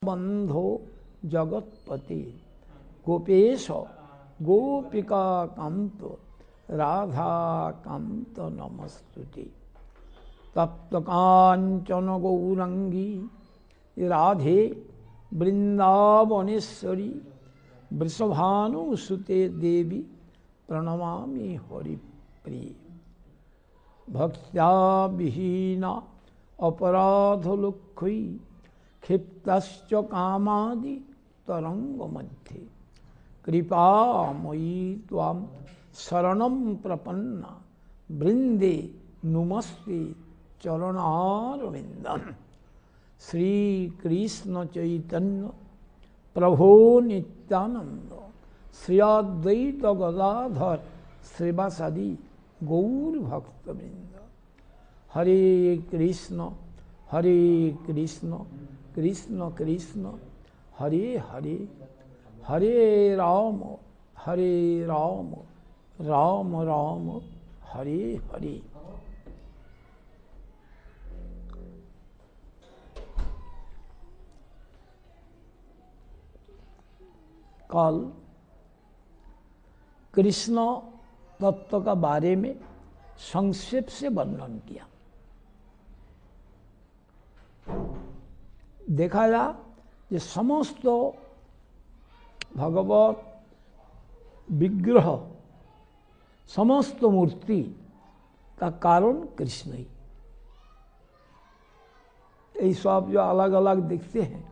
बंधो जगतपति गोपेश गोपिका कांत राधा कांत नमस्तुते। तप्त कांचन गौरंगी राधे वृंदावनेश्वरी वृषभानुसुते देवी प्रणमामि हरिप्रिय। भक्त्या विहीना अपराधलुक्खै क्षिप्तश्च कामादि तरंग मध्ये कृपामयी त्वां शरणं प्रपन्ना वृंदे नुमस्ते चरणारविंदम। श्री कृष्ण चैतन्य प्रभो नित्यानंद श्री अद्वैत गदाधर श्रीवासादि गौर भक्तवृंद। हरे कृष्ण कृष्ण कृष्ण हरे हरे, हरे राम राम राम हरे हरे। कल कृष्ण तत्व का बारे में संक्षेप से वर्णन किया। देखा जा ये समस्त भगवत विग्रह समस्त मूर्ति का कारण कृष्ण ही। ये सब जो अलग अलग दिखते हैं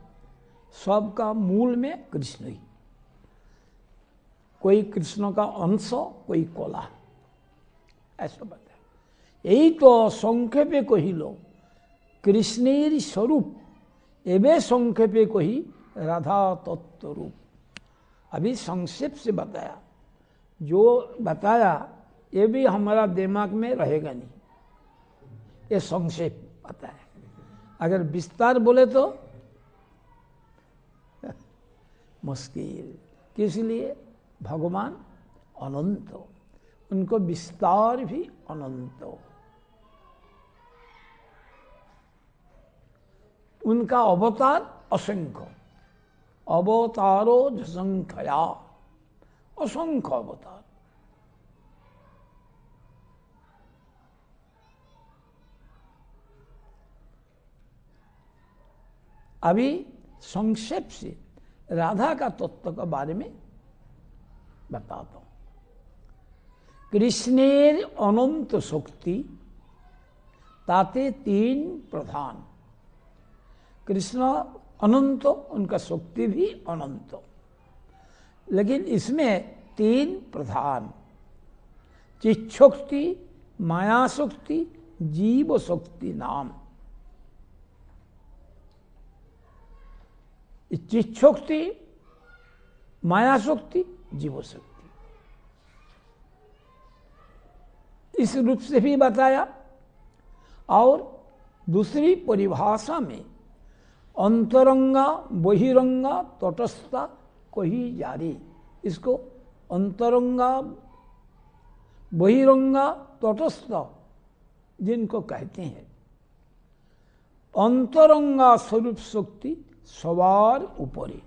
सबका मूल में कृष्ण ही। कोई कृष्ण का अंश कोई कोला, ऐसा बताया। यही तो संक्षेपे कही लो कृष्णेर स्वरूप एवं संक्षेपे कही राधा तत्व रूप। अभी संक्षेप से बताया, जो बताया ये भी हमारा दिमाग में रहेगा नहीं, ये संक्षेप बताया। अगर विस्तार बोले तो मुश्किल। किस लिए? भगवान अनंत, उनको विस्तार भी अनंत, उनका अवतार असंख्य। अवतारो संख्या, असंख्य अवतार। अभी संक्षेप से राधा का तत्व के बारे में बताता हूं। कृष्णेर अनंत शक्ति ताते तीन प्रधान। कृष्ण अनंत, उनका शक्ति भी अनंत, लेकिन इसमें तीन प्रधान, चित शक्ति, माया शक्ति, जीव शक्ति नाम। चित शक्ति, माया शक्ति, जीव शक्ति, इस रूप से भी बताया। और दूसरी परिभाषा में अंतरंगा बहिरंगा तटस्था कही जा रही। इसको अंतरंगा बहिरंगा तटस्थ जिनको कहते हैं, अंतरंगा स्वरूप शक्ति सवार ऊपरी।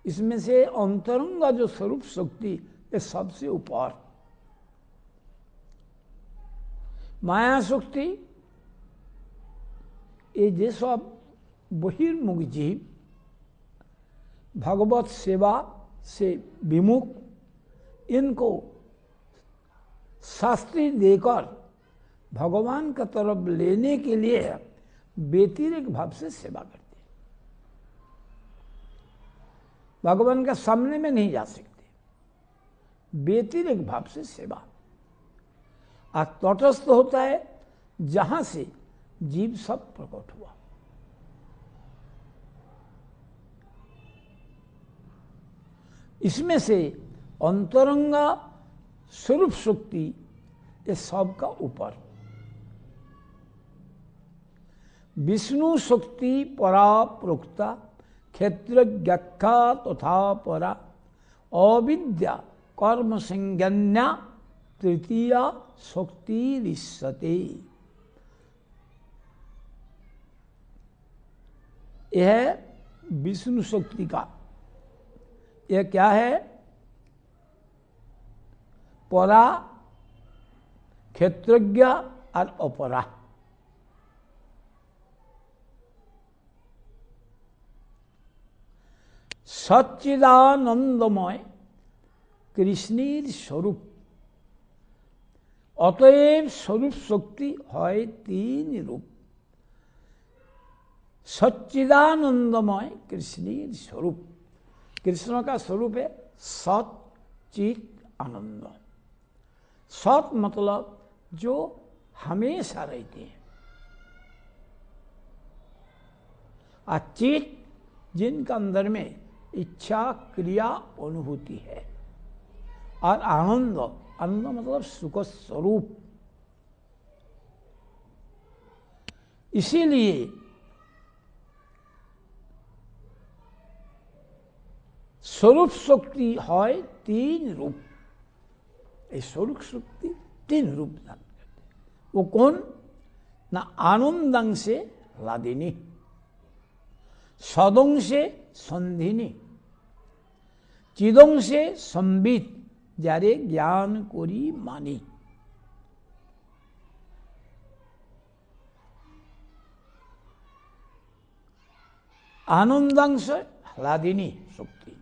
इसमें से अंतरंगा जो स्वरूप शक्ति ये सबसे ऊपर। माया शक्ति ये जो सब बहिर्मुख जीव भगवत सेवा से विमुख, इनको शास्त्री देकर भगवान का तरफ लेने के लिए व्यतिरेक भाव से सेवा करते हैं। भगवान का सामने में नहीं जा सकते, व्यतिरेक भाव से सेवा। और तटस्थ होता है जहां से जीव सब प्रकट हुआ। इसमें से अंतरंगा स्वरूप शक्ति ये सब का ऊपर। विष्णु शक्ति परा प्रोक्ता क्षेत्र व्याख्या तथा परा अविद्या कर्म संज्ञा तृतीया शक्ति रिष्यते। यह विष्णु शक्ति का। यह क्या है? परा, क्षेत्रज्ञ और अपरा। सच्चिदानंदमय कृष्णेर स्वरूप। अतएव स्वरूप शक्ति है तीन रूप। सच्चिदानंदमय कृष्णेर स्वरूप। कृष्ण का स्वरूप है सत चित आनंद। सत मतलब जो हमेशा रहते हैं, और चित जिनका अंदर में इच्छा क्रिया अनुभूति है, और आनंद, आनंद मतलब सुख स्वरूप। इसीलिए स्वरूप शक्ति है तीन रूप। स्वरूप शक्ति तीन रूप धारण करते। वो कौन? ना आनंदंग से लादिनी, सदंग से संधिनी, चिदंग से संबित, जारे ज्ञान कोरी मानी। आनंदांश लादिनी शक्ति।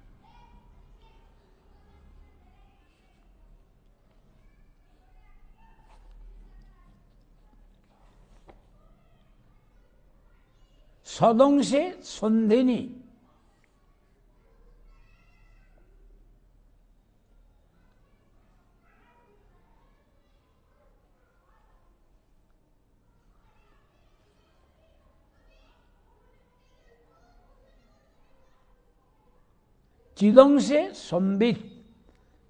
सदंग से संधिनी, चिदंग से संबित,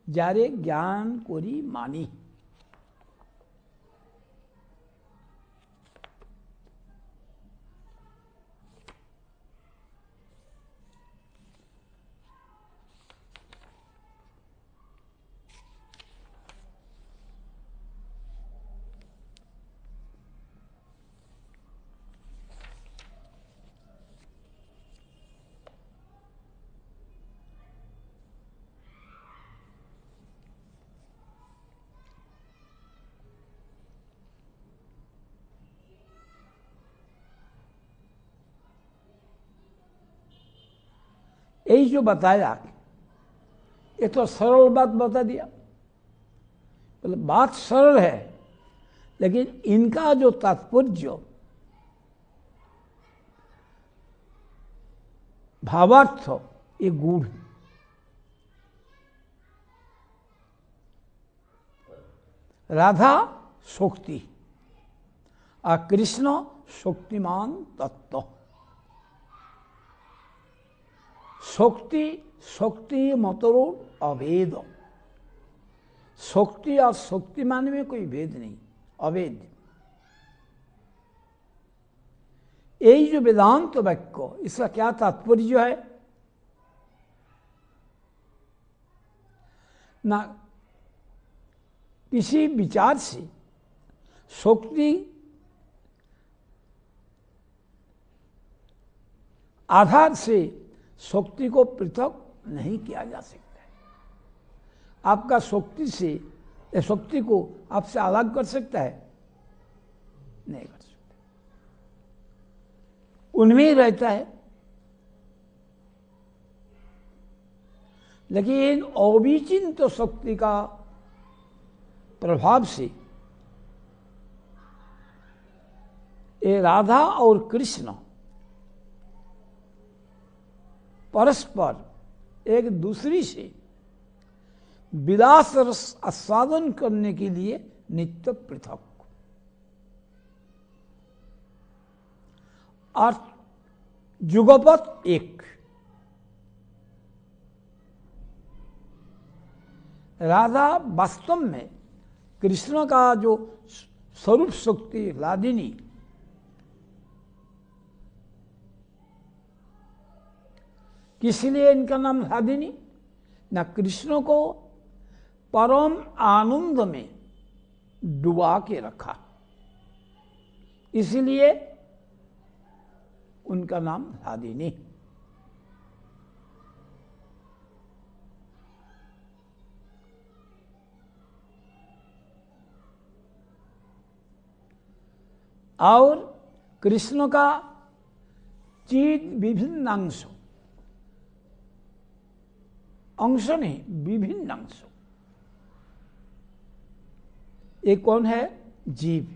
जारे ज्ञान कोरी मानी। यही जो बताया, ये तो सरल बात बता दिया। मतलब बात सरल है, लेकिन इनका जो तात्पर्य, भावार्थ, ये गूढ़। राधा शक्ति और कृष्ण शक्तिमान तत्व। शक्ति शक्ति मतरो अभेद। शक्ति और शक्तिमान में कोई भेद नहीं, अभेद। यही जो वेदांत वाक्य, इसका क्या तात्पर्य है? ना किसी विचार से शक्ति आधार से शक्ति को पृथक नहीं किया जा सकता है। आपका शक्ति से, शक्ति को आपसे अलग कर सकता है? नहीं कर सकता, उनमें ही रहता है। लेकिन अविचिंत शक्ति का प्रभाव से ये राधा और कृष्ण परस्पर एक दूसरी से विलास रस आस्वादन करने के लिए नित्य पृथक, और जुगपत एक। राधा वास्तव में कृष्ण का जो स्वरूप शक्ति लादिनी, किसलिए इनका नाम लादिनी? ना कृष्ण को परम आनंद में डुबा के रखा, इसलिए उनका नाम लादिनी। और कृष्ण का चिद विभिन्नांश, अंश नहीं विभिन्न अंश, ये कौन है? जीव।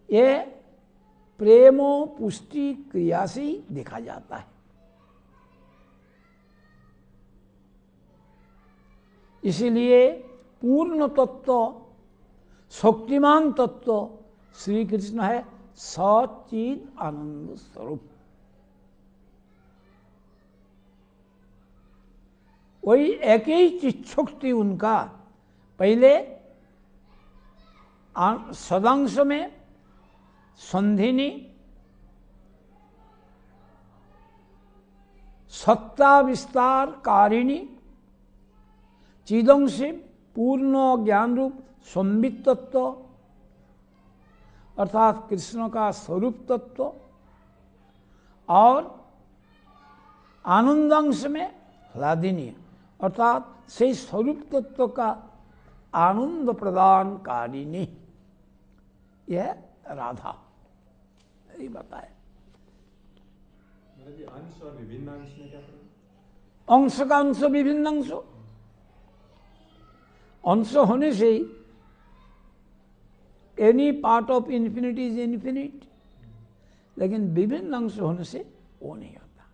ये प्रेमो पुष्टि क्रिया से ही देखा जाता है। इसीलिए पूर्ण तत्व, शक्तिमान तत्व श्री कृष्ण है, सच्चिद आनंद स्वरूप। वही एक ही चित शक्ति उनका पहले सदांश में संधिनी, सत्ता विस्तार कारिणी, चिदंश पूर्ण ज्ञान रूप संबित तत्व अर्थात कृष्ण का स्वरूप तत्व, और आनंदांश में ह्लादिनी अर्थात से स्वरूप तत्व का आनंद प्रदान कारिणी, यह राधा ये बताए। अंश और विभिन्न अंश में क्या फर्क? अंश का अंश विभिन्न अंश, अंश होने से ही any part of infinity is infinite, लेकिन विभिन्न अंश होने से वो नहीं होता।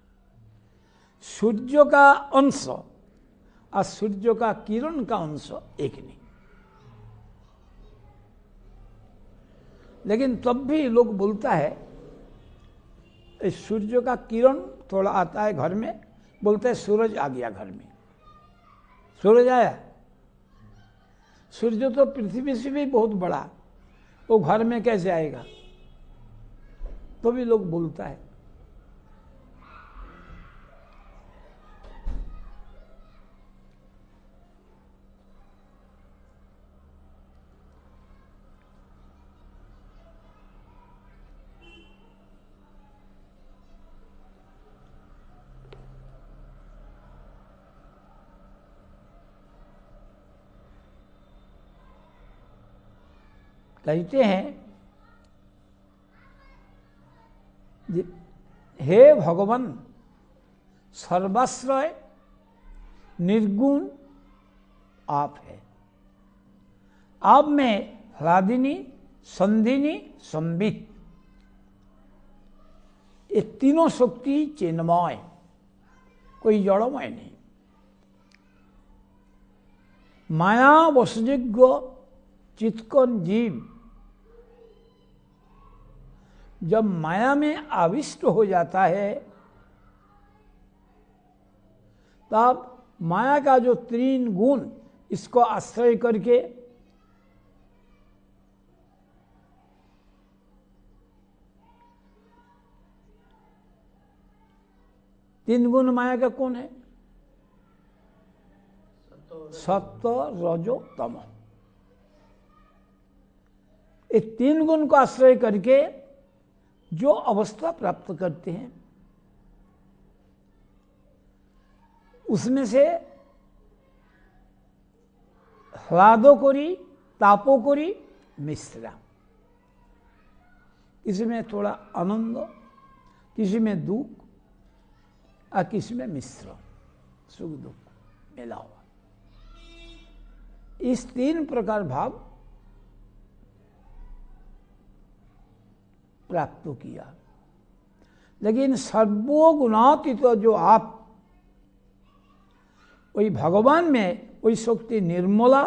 सूर्य का अंश और सूर्य का किरण का अंश एक नहीं, लेकिन तब भी लोग बोलता है सूर्य का किरण थोड़ा आता है घर में, बोलते हैं सूरज आ गया घर में। सूरज आया, सूर्य तो पृथ्वी से भी बहुत बड़ा, वो घर में कैसे आएगा? तो भी लोग बोलता है। कहते हैं हे भगवान सर्वाश्रय निर्गुण आप है, आप में ह्लादिनी संधिनी संबित ये तीनों शक्ति चिन्मय, कोई जड़मय नहीं। माया वसुजिज्ञ चित्कन जीव जब माया में आविष्ट हो जाता है, तब माया का जो तीन गुण इसको आश्रय करके तीन गुण माया का कौन है? सत्व रजो तमो। ये तीन गुण को आश्रय करके जो अवस्था प्राप्त करते हैं, उसमें से ह्लादो करी तापो करी मिश्रा, किसी में थोड़ा आनंद, किसी में दुख और किसी में मिश्र, सुख दुख मिला हुआ। इस तीन प्रकार भाव प्राप्त किया। लेकिन सर्वगुणातीत जो आप, वही भगवान में वही शक्ति निर्मला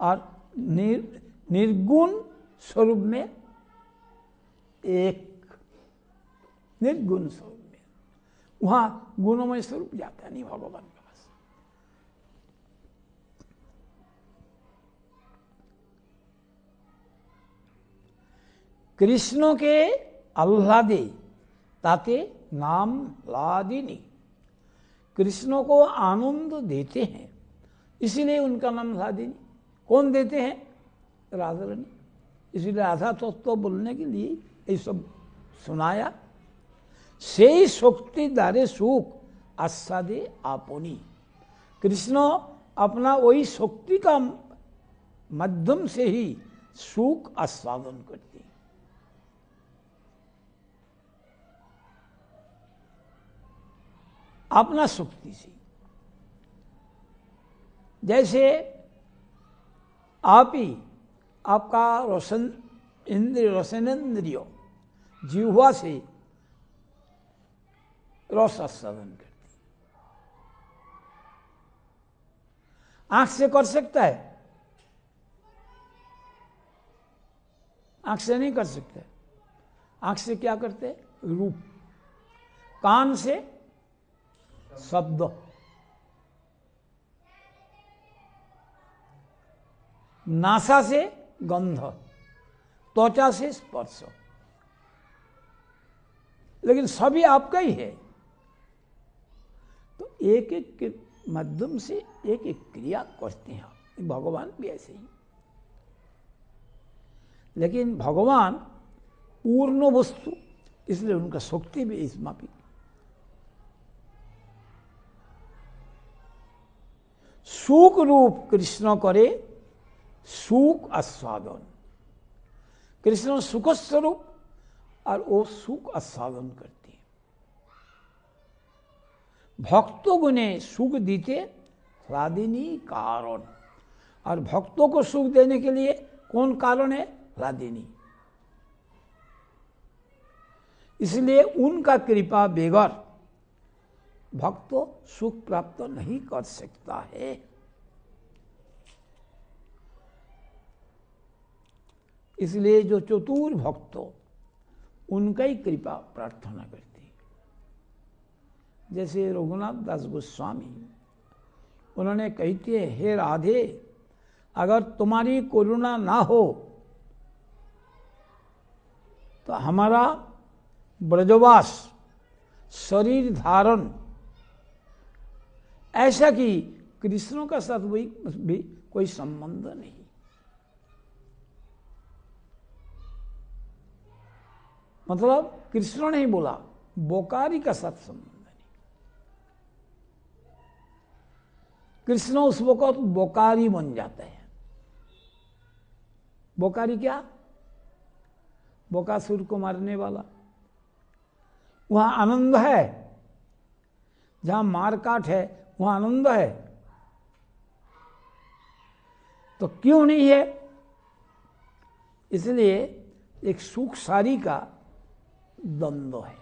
और निर्गुण स्वरूप में, एक निर्गुण स्वरूप में, वहां गुणमय स्वरूप जाता नहीं भगवान के पास। कृष्ण के आह्लादे ताते नाम ह्लादिनी, कृष्ण को आनंद देते हैं, इसीलिए उनका नाम ह्लादिनी। कौन देते हैं? राधा रानी। इसीलिए राधा तत्व बोलने के लिए ये सब सुनाया। से शक्ति द्वारे सुख आस्वादे आपनी, कृष्ण अपना वही शक्ति का माध्यम से ही सुख आस्वादन करती है। अपना शक्ति से, जैसे आप ही आपका रसनेन्द्रिय जिह्वा से रस आस्वादन करती, आंख से कर सकता है? आंख से नहीं कर सकते। आंख से क्या करते? रूप। कान से शब्द, नासा से गंध, त्वचा से स्पर्श। लेकिन सभी आपका ही है, तो एक एक के माध्यम से एक एक क्रिया करते हैं। भगवान भी ऐसे ही। लेकिन भगवान पूर्ण वस्तु, इसलिए उनका शक्ति भी इस मापी। सुख रूप कृष्ण करे सुख आस्वादन। कृष्ण सुख स्वरूप और वो सुख आस्वादन करते हैं। भक्तों गुणे सुख दीते ह्लादिनी कारण। और भक्तों को सुख देने के लिए कौन कारण है? ह्लादिनी। इसलिए उनका कृपा बेगर भक्त सुख प्राप्त नहीं कर सकता है। इसलिए जो चतुर भक्त उनका ही कृपा प्रार्थना करते हैं। जैसे रघुनाथ दास गोस्वामी, उन्होंने कहते हैं, हे राधे, अगर तुम्हारी करुणा ना हो तो हमारा ब्रजवास, शरीर धारण, ऐसा कि कृष्ण का साथ भी कोई संबंध नहीं। मतलब कृष्ण नहीं बोला, बोकारी का साथ संबंध नहीं। कृष्ण उस वक्त बोकारी बन जाते हैं। बोकारी क्या? बोकासुर को मारने वाला। वहां आनंद है, जहां मारकाट है वहां आनंद है, तो क्यों नहीं है? इसलिए एक सुख सारी का द्वंद्व है।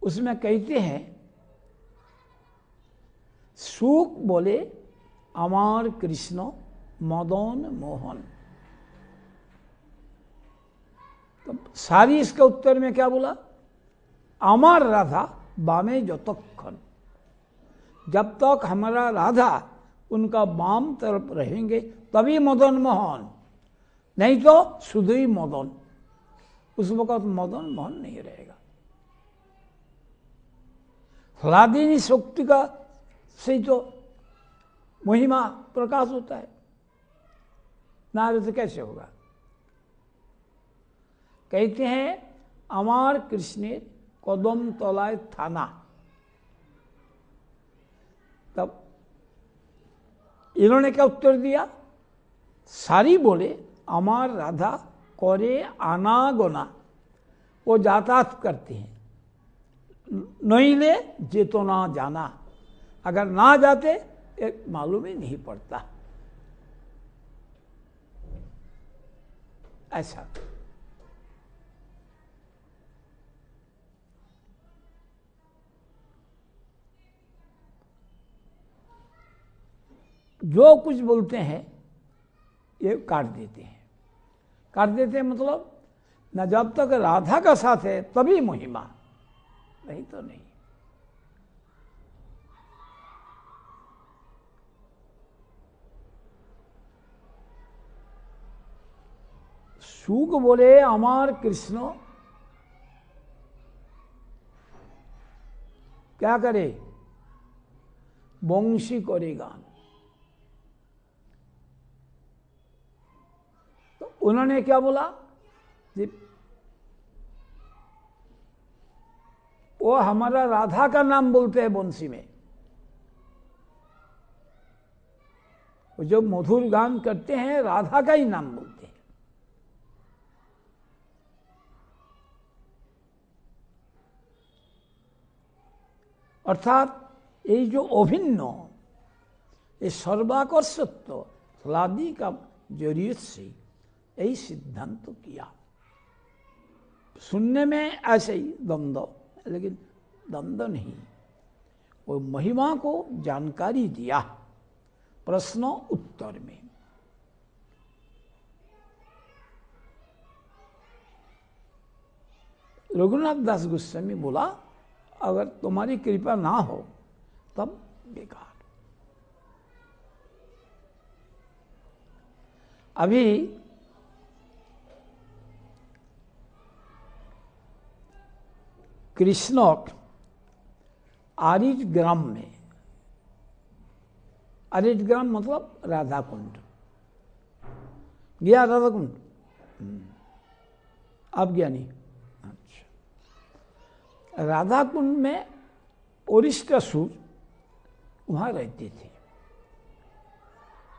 उसमें कहते हैं, सुख बोले अमार कृष्ण मदन मोहन। तो सारी इसका उत्तर में क्या बोला? अमर राधा बामे जतक्षण। जब तक हमारा राधा उनका बाम तरफ रहेंगे तभी मदन मोहन, नहीं तो शुद्ध ही मदन। उस वक्त मदन मोहन नहीं रहेगा। ह्लादिनी शक्ति का से तो महिमा प्रकाश होता है, ना तो कैसे होगा? कहते हैं, अमार कृष्ण कदम तलाय थाना। तब इन्होंने क्या उत्तर दिया? सारी बोले अमार राधा करे आनागोना, वो यातायात करते हैं, नहीं ले जे तो ना जाना। अगर ना जाते एक मालूम ही नहीं पड़ता। ऐसा जो कुछ बोलते हैं ये काट देते हैं। काट देते हैं मतलब न जब तक राधा का साथ है तभी महिमा, नहीं तो नहीं। सुख बोले अमार कृष्ण क्या करे? वंशी करे गान। तो उन्होंने क्या बोला? वो हमारा राधा का नाम बोलते हैं बंसी में, वो जो मधुर गान करते हैं राधा का ही नाम बोलते हैं। अर्थात ये जो अभिन्न, ये सर्वाकर्षत्व फलादि का जरिए से यही सिद्धांत किया। सुनने में ऐसे ही द्वंद्व, लेकिन द्वंद्व नहीं, वो महिमा को जानकारी दिया प्रश्न उत्तर में। रघुनाथ दास गोस्वामी बोला, अगर तुम्हारी कृपा ना हो तब बेकार। अभी कृष्ण आरिट ग्राम में, आरिट ग्राम मतलब राधा कुंड, गया राधा कुंड? आप गया नहीं? अच्छा। राधा कुंड में ओरिष्टासुर वहां रहते थे,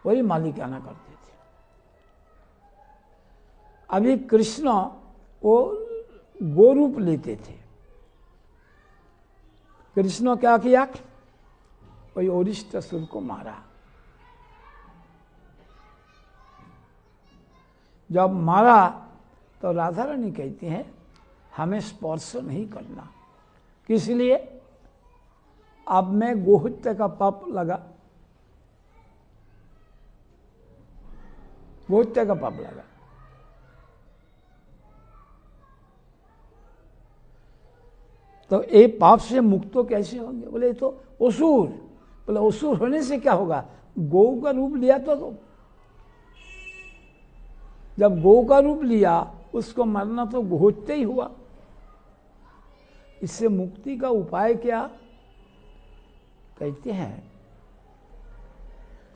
वही मालिकाना करते थे। अभी कृष्ण वो गोरूप लेते थे। कृष्ण क्या किया? वही ओरिष्टासुर को मारा। जब मारा तो राधा रानी कहती हैं हमें स्पर्श नहीं करना। किस लिए? अब मैं गोहत्या का पाप लगा, गोहत्या का पाप लगा। तो ये पाप से मुक्त तो कैसे होंगे? बोले तो असुर। बोले असुर होने से क्या होगा? गौ का रूप लिया तो जब गौ का रूप लिया उसको मरना तो गोहत्या ही हुआ। इससे मुक्ति का उपाय क्या? कहते हैं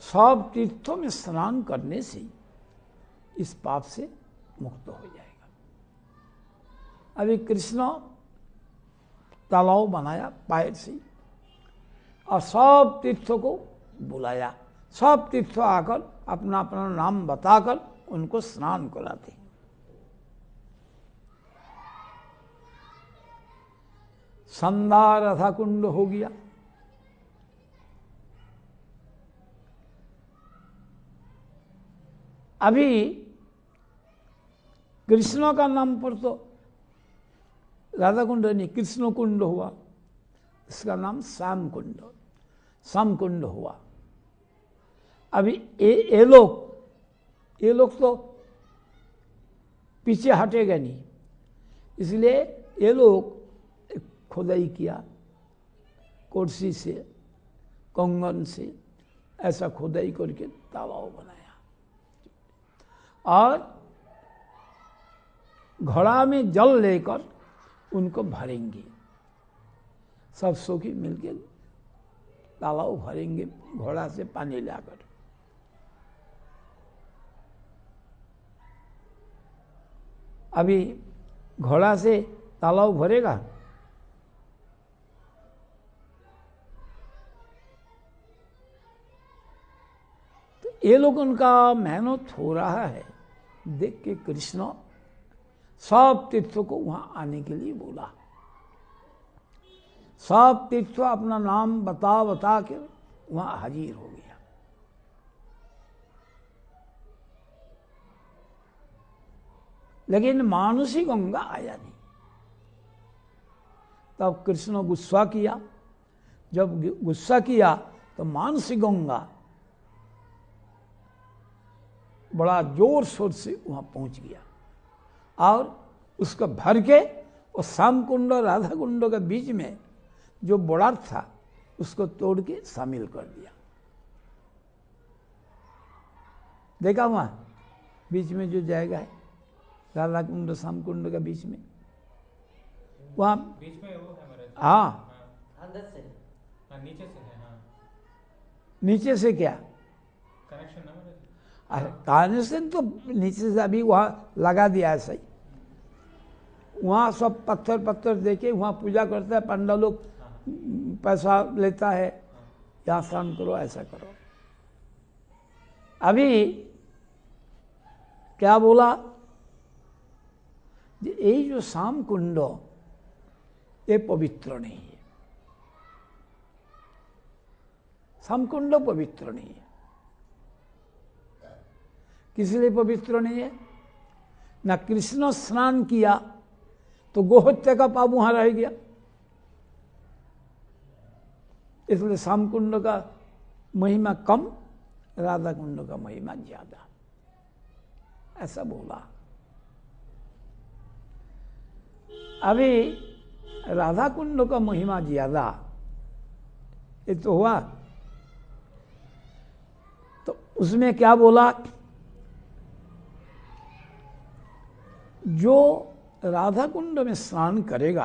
सब तीर्थों में स्नान करने से इस पाप से मुक्त हो जाएगा। अभी कृष्ण तालाब बनाया पैर से और सब तीर्थों को बुलाया। सब तीर्थों आकर अपना अपना नाम बताकर उनको स्नान कराते। संधा राधा कुंड हो गया। अभी कृष्ण का नाम पर तो राधा कुंड नहीं, कृष्ण कुंड हुआ। इसका नाम श्याम कुंड, श्याम कुंड हुआ। अभी ये लोग तो पीछे हटेगा नहीं, इसलिए ये लोग खुदाई किया, कुर्सी से, कंगन से, ऐसा खुदाई करके तालाब बनाया और घड़ा में जल लेकर उनको भरेंगे। सब सखी मिलकर तालाब भरेंगे घोड़ा से पानी लाकर। अभी घोड़ा से तालाब भरेगा तो ये लोग उनका मेहनत हो रहा है देख के कृष्ण सब तीर्थों को वहां आने के लिए बोला। सब तीर्थों अपना नाम बता के वहां हाजिर हो गया। लेकिन मानसी गंगा आया नहीं। तब कृष्ण गुस्सा किया। जब गुस्सा किया तो मानसी गंगा बड़ा जोर शोर से वहां पहुंच गया और उसको भर के और श्याम कुंड और राधा कुंड के बीच में जो बड़ा था उसको तोड़ के शामिल कर दिया। देखा वहां बीच में जो जाएगा है राधा कुंड श्याम कुंड के बीच में, वहां बीच में वो है महाराज। हाँ, अंदर से, नीचे से है। हाँ, नीचे से क्या कनेक्शन ना महाराज। अरे कनेक्शन तो नीचे से अभी वहां लगा दिया है सही। वहाँ सब पत्थर देके वहाँ पूजा करता है, पंडा लोग पैसा लेता है, यहाँ स्नान करो ऐसा करो। अभी क्या बोला, ये जो शाम कुंड ये पवित्र नहीं है, शाम कुंड पवित्र नहीं है। किस लिए पवित्र नहीं है? ना कृष्ण स्नान किया तो गोहत्या का पाप वहां रह गया, इसलिए शाम कुंड का महिमा कम, राधा कुंड का महिमा ज्यादा, ऐसा बोला। अभी राधा कुंड का महिमा ज्यादा ये तो हुआ, तो उसमें क्या बोला, जो राधा कुंड में स्नान करेगा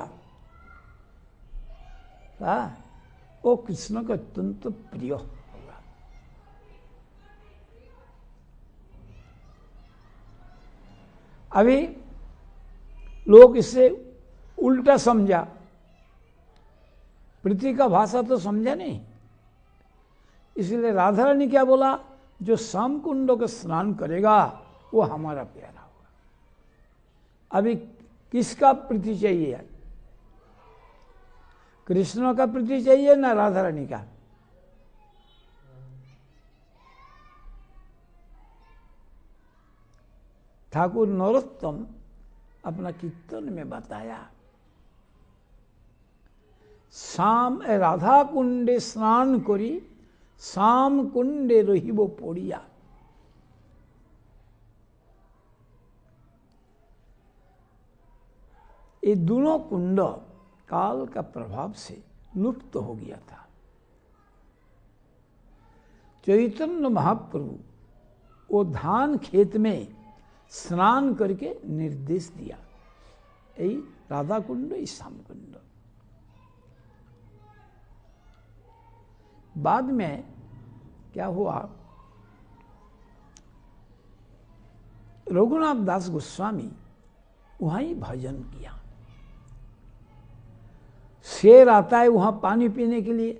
वो कृष्ण का अत्यंत प्रिय होगा। अभी लोग इससे उल्टा समझा, प्रीति का भाषा तो समझा नहीं, इसलिए राधा रानी क्या बोला, जो शाम कुंड का स्नान करेगा वो हमारा प्यारा होगा। अभी किसका प्रीति चाहिए? कृष्ण का प्रीति चाहिए ना राधा रानी का? ठाकुर नरोत्तम अपना कीर्तन में बताया, शाम राधा कुंडे स्नान करी शाम कुंडे रहिब पड़िया। ये दोनों कुंड काल का प्रभाव से लुप्त हो गया था। चैतन्य महाप्रभु वो धान खेत में स्नान करके निर्देश दिया, यही राधा कुंड, यही श्याम कुंड। बाद में क्या हुआ, रघुनाथ दास गोस्वामी वहां ही भजन किया। शेर आता है वहां पानी पीने के लिए,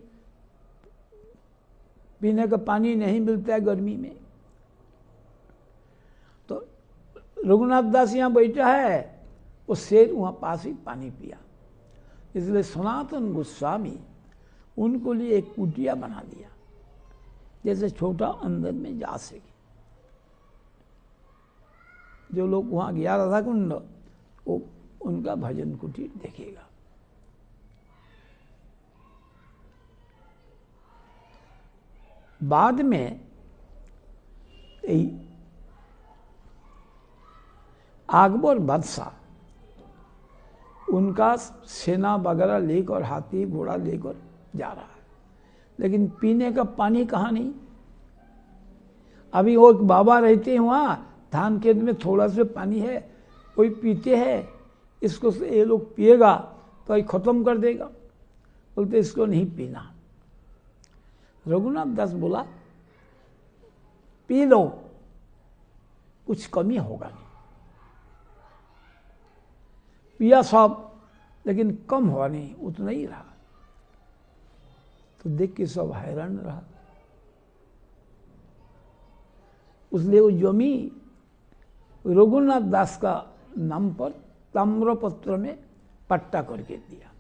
पीने का पानी नहीं मिलता है गर्मी में, तो रघुनाथ दास यहां बैठा है, वो शेर वहां पास ही पानी पिया। इसलिए सनातन गोस्वामी उनको लिए एक कुटिया बना दिया, जैसे छोटा अंदर में जा सके। जो लोग वहां गया राधा कुंड वो उनका भजन कुटीर देखेगा। बाद में अकबर बादशाह उनका सेना वगैरह लेकर, हाथी घोड़ा लेकर जा रहा है, लेकिन पीने का पानी कहाँ नहीं। अभी वो एक बाबा रहते हैं वहाँ, धान खेत में थोड़ा सा पानी है, कोई पीते हैं, इसको ये लोग पिएगा तो ये खत्म कर देगा, बोलते इसको नहीं पीना। रघुनाथ दास बोला पी लो, कुछ कमी होगा नहीं। पिया सब, लेकिन कम हुआ नहीं, उतना ही रहा। तो देख के सब हैरान रहा। उसलिए वो जमी रघुनाथ दास का नाम पर ताम्रपत्र में पट्टा करके दिया।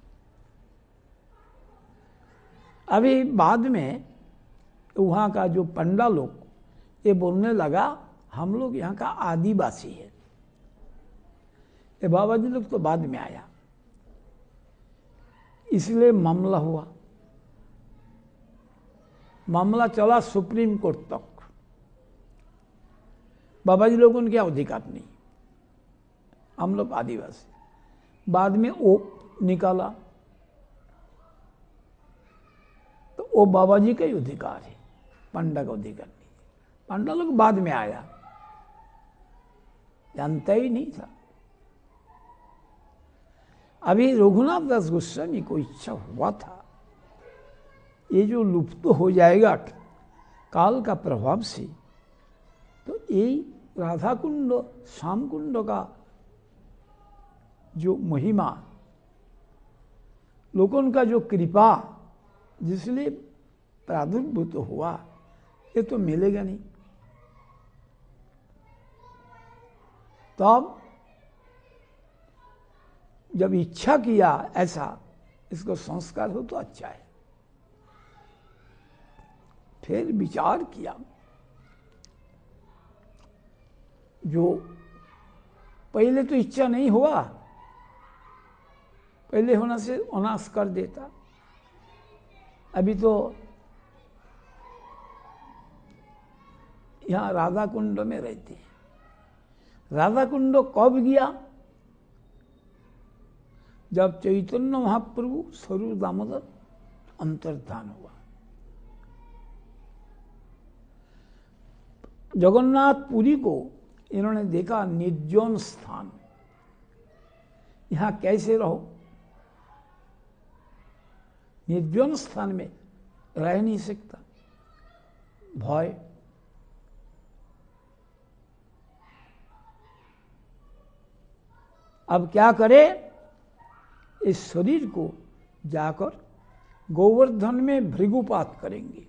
अभी बाद में वहाँ का जो पंडा लोग ये बोलने लगा, हम लोग यहाँ का आदिवासी है। ये बाबा जी लोग तो बाद में आया, इसलिए मामला हुआ। मामला चला सुप्रीम कोर्ट तक। बाबा जी लोगों ने क्या अधिकार नहीं, हम लोग आदिवासी। बाद में वो निकाला तो वो बाबा जी का ही अधिकार है, पंडा का अधिकार नहीं। पंडा लोग बाद में आया, जानता ही नहीं था। अभी रघुनाथ दास गोस्वामी को इच्छा हुआ था ये जो लुप्त हो जाएगा काल का प्रभाव से, तो यही राधा कुंड श्याम कुंड का जो महिमा, लोगों का जो कृपा जिसलिए प्रादुर्भूत हुआ, ये तो मिलेगा नहीं। तब जब इच्छा किया ऐसा इसको संस्कार हो तो अच्छा है। फिर विचार किया, जो पहले तो इच्छा नहीं हुआ, पहले होना से अनाश कर देता। अभी तो यहाँ राधा कुंड में रहती है। राधा कुंड कब गया? जब चैतन्य महाप्रभु स्वरूप दामोदर अंतर्धान हुआ। जगन्नाथपुरी को इन्होंने देखा निर्जन स्थान, यहां कैसे रहो, निर्जन स्थान में रह नहीं सकता, भय। अब क्या करे? इस शरीर को जाकर गोवर्धन में भृगुपात करेंगे।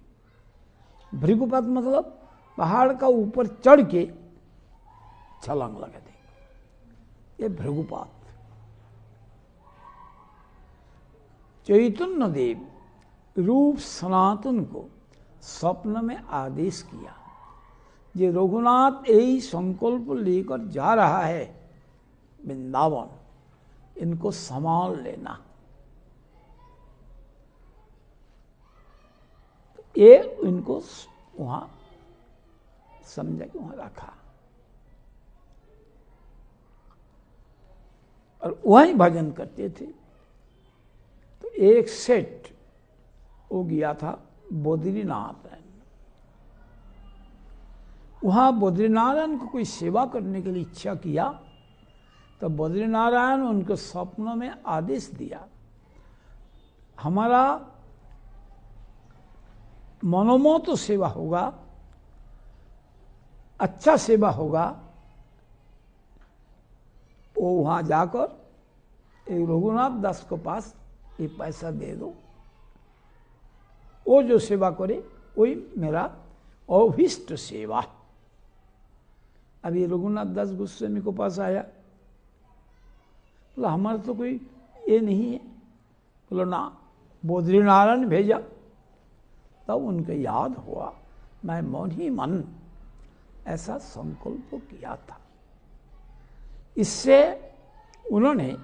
भृगुपात मतलब पहाड़ का ऊपर चढ़ के छलांग लगा देंगे, ये भृगुपात। चैतन्य देव रूप सनातन को स्वप्न में आदेश किया, ये रघुनाथ यही संकल्प लेकर जा रहा है वृंदावन, इनको संभाल लेना। ये इनको वहां समझा कि वहां रखा और वहीं भजन करते थे। तो एक सेट वो गया था बद्रीनाथ, वहां बद्रीनारायण को कोई सेवा करने के लिए इच्छा किया, तो बद्रीनारायण उनको स्वप्न में आदेश दिया, हमारा मनोमत सेवा होगा, अच्छा सेवा होगा, वो वहां जाकर एक रघुनाथ दास को पास ये पैसा दे दो, वो जो सेवा करे वही मेरा अभीष्ट सेवा। अब ये रघुनाथ दास गोस्वामी को पास आया, बोला हमारा तो कोई ये नहीं है, बोलो ना बद्रीनारायण भेजा। तब उनको याद हुआ मैं मन ही मन ऐसा संकल्प किया था। इससे उन्होंने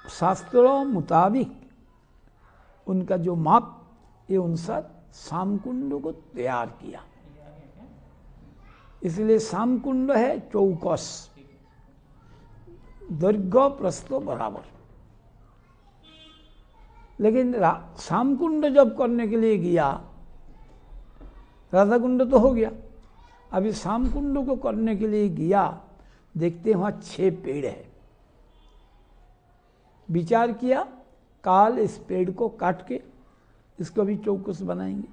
शास्त्रों मुताबिक उनका जो माप ये अनुसार सामकुंड को तैयार किया। इसलिए सामकुंड है चौकस, दैर्घ्य प्रस्थ बराबर। लेकिन सामकुंड जब करने के लिए गया, राधा कुंड तो हो गया, अभी सामकुंड को करने के लिए गया, देखते वहां 6 पेड़ है। विचार किया काल इस पेड़ को काट के इसको भी चौकस बनाएंगे।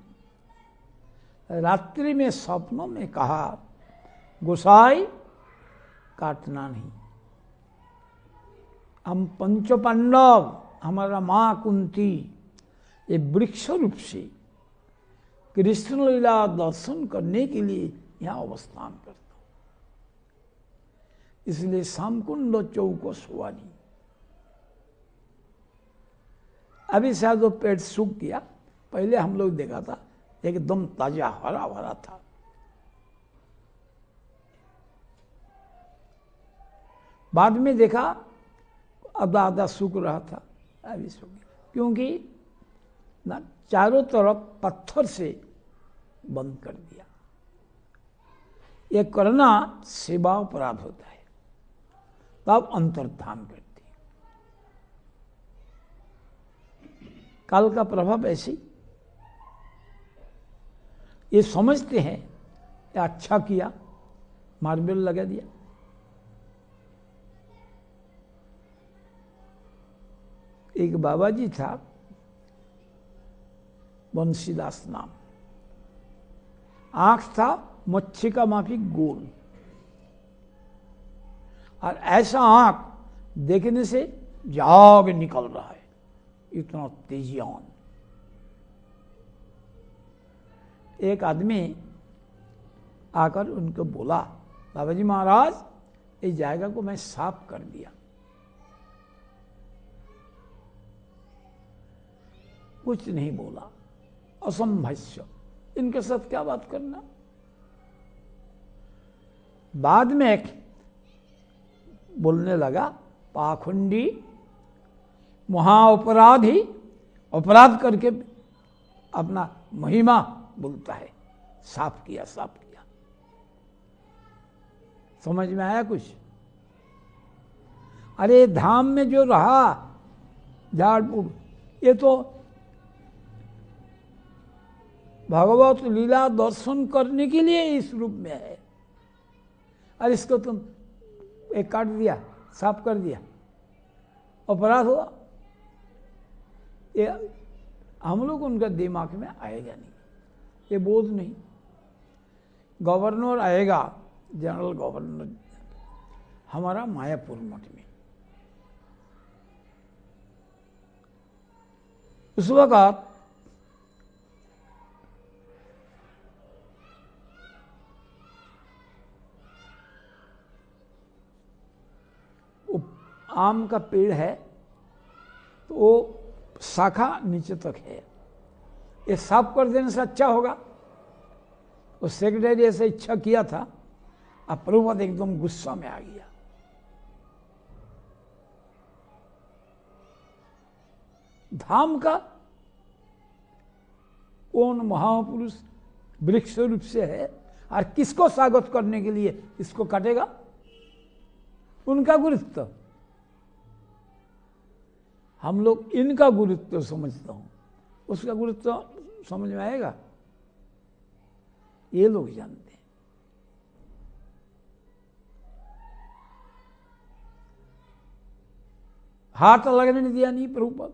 रात्रि में स्वप्नों में कहा गोसाई काटना नहीं, हम पंच पांडव, हमारा मां कुंती ये वृक्ष रूप से कृष्ण लीला दर्शन करने के लिए यहां अवस्थान करता हूं, इसलिए सामकुंड चौकस हुआ नहीं। अभी शायद वो पेड़ सूख गया, पहले हम लोग देखा था एकदम ताजा हरा भरा था। बाद में देखा आधा आधा सूख रहा था, अभी सूख गया, क्योंकि ना चारों तरफ पत्थर से बंद कर दिया। ये करना सेवा अपराध होता है, तब अंतर्धान करती। काल का प्रभाव ऐसे ये समझते हैं ये अच्छा किया, मार्बल लगा दिया। एक बाबा जी था बंशीदास नाम, आंख था मच्छी का माफी गोल, और ऐसा आंख देखने से जाग निकल रहा है, इतना तेजियान। एक आदमी आकर उनको बोला बाबा जी महाराज इस जायगा को मैं साफ कर दिया। कुछ नहीं बोला, असंभस्य, इनके साथ क्या बात करना। बाद में एक बोलने लगा, पाखंडी, महाअपराधी, अपराध करके अपना महिमा बोलता है। साफ किया, साफ किया। समझ में आया कुछ? अरे धाम में जो रहा झाड़पुर, ये तो भगवत लीला दर्शन करने के लिए इस रूप में है। और इसको तुम एक काट दिया, साफ कर दिया, अपराध हुआ। ये हम लोग उनका दिमाग में आएगा नहीं, ये बोध नहीं। गवर्नर आएगा, जनरल गवर्नर हमारा मायापुर मठ में। उस वक्त आम का पेड़ है, तो वो शाखा नीचे तक है। ये साफ कर देने से अच्छा होगा। वो सेक्रेटरी ऐसे इच्छा किया था, अब प्रभुपाद एकदम गुस्सा में आ गया। धाम का कौन महापुरुष वृक्ष रूप से है, और किसको स्वागत करने के लिए इसको काटेगा? उनका गुरुत्व। हम लोग इनका गुरुत्व समझता हूं, उसका गुरुत्व समझ में आएगा? ये लोग जानते हैं। हाथ लगने नहीं दिया, नहीं प्रभुपाद।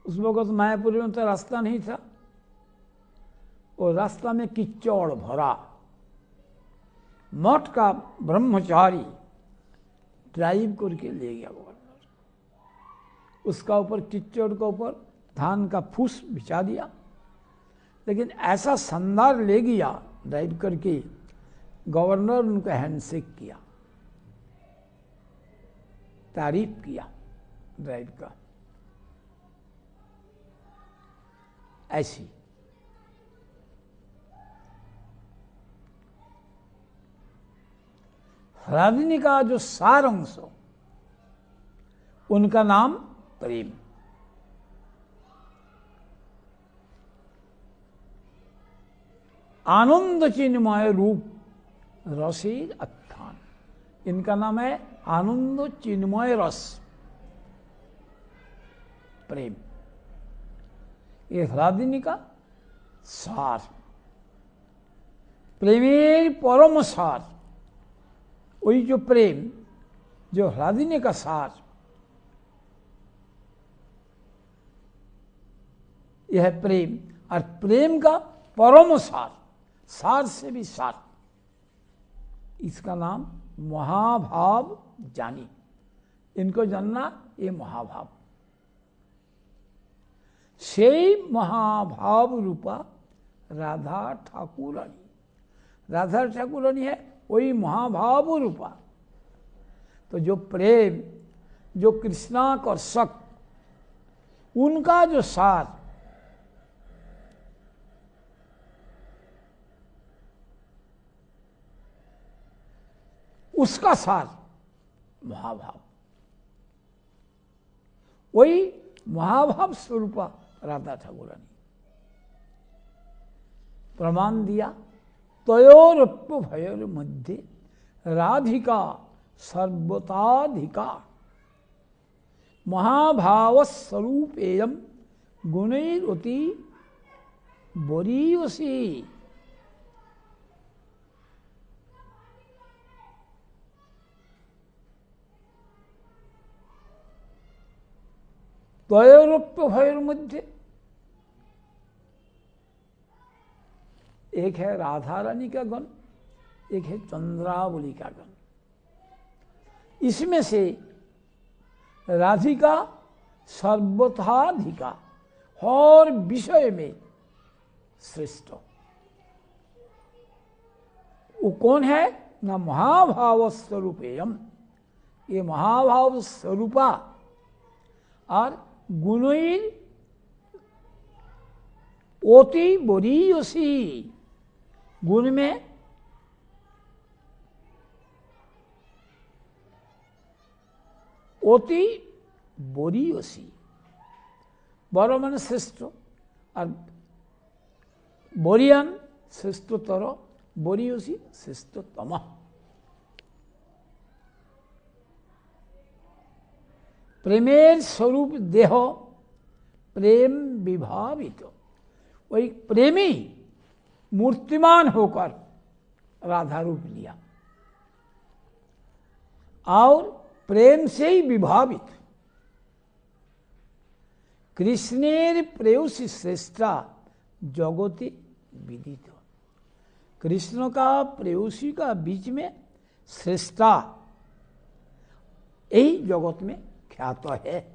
उस वक्त मायापुर में तो रास्ता नहीं था, और रास्ता में कीचड़ भरा। मठ का ब्रह्मचारी ड्राइव करके ले गया गवर्नर। उसका ऊपर कीचड़ के ऊपर धान का फूस बिछा दिया, लेकिन ऐसा शानदार ले गया ड्राइव करके। गवर्नर उनका हैंडशेक किया, तारीफ किया ड्राइव का। ऐसी रागिनी का जो सार अंश, उनका नाम प्रेम। आनंद चिन्मय रूप रसेर अख्यान, इनका नाम है आनंद चिन्मय रस प्रेम। ये रागिनी का सार, प्रेमेर परम सार। वही जो प्रेम, जो रागिनी का सार, यह है प्रेम। और प्रेम का परम सार, सार से भी सार, इसका नाम महाभाव जानी। इनको जानना, ये महाभाव। से महाभाव रूपा राधा ठाकुरानी। राधा ठाकुरानी है वही महाभाव रूपा। तो जो प्रेम, जो कृष्णाकर्षक, उनका जो सार, उसका सार महाभाव, वही महाभाव स्वरूपा राधा ठाकुरानी। प्रमाण दिया, तयोरप्य भयर मध्य राधिका सर्वताधिका महाभाव स्वरूप एयम गुणैरति बरीयसी। तयोरप्य भयर मध्य, एक है राधा रानी का गण, एक है चंद्रावली का गण। इसमें से राधिका सर्वथाधिका, और विषय में श्रेष्ठ। वो कौन है ना महाभाव स्वरूपेयम, ये महाभाव स्वरूपा और गुणैर ओति बोरीयसी, गुण में ओति बोरीयसी, बड़ मान श्रेष्ठ और बोरियान श्रेष्ठतर, बोरीयसी श्रेष्ठतम। प्रेमेर स्वरूप देह प्रेम विभावित, वही प्रेमी मूर्तिमान होकर राधा रूप लिया और प्रेम से ही विभावित। कृष्णेर प्रेयसी श्रेष्ठा जगति विदित, कृष्ण का प्रेयसी का बीच में श्रेष्ठा यही जगत में ख्यात है।